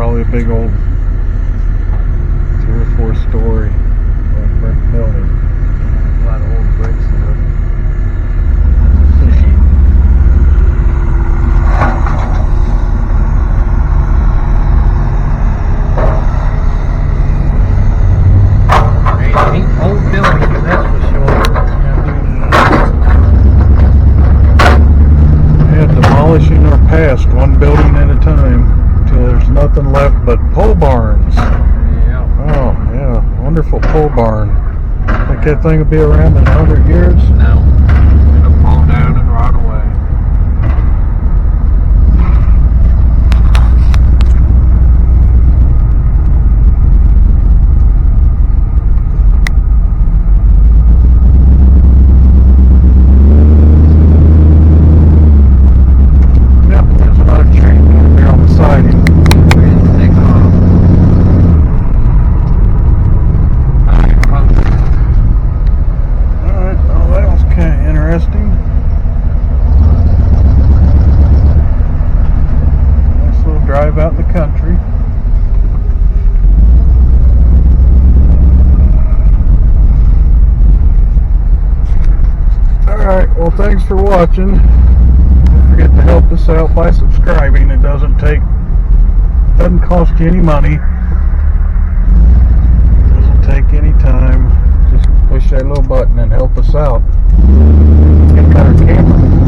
probably a big old 3 or 4 story brick building. A lot of old bricks in it. Ain't old buildings, that's for sure. Yeah, demolishing our past one building at a time until there's nothing left but pole barns. Yeah. Oh, yeah, wonderful pole barn. Think that thing will be around in 100 years? No. It'll fall down and rot away. Yep, there's another train over there on the siding. Ready to take off. Alright, well that was kind of interesting. Nice little drive out in the country. Alright, well thanks for watching. Don't forget to help us out by subscribing. It doesn't cost you any money. Doesn't take any time. Just push that little button and help us out. Get a better camera.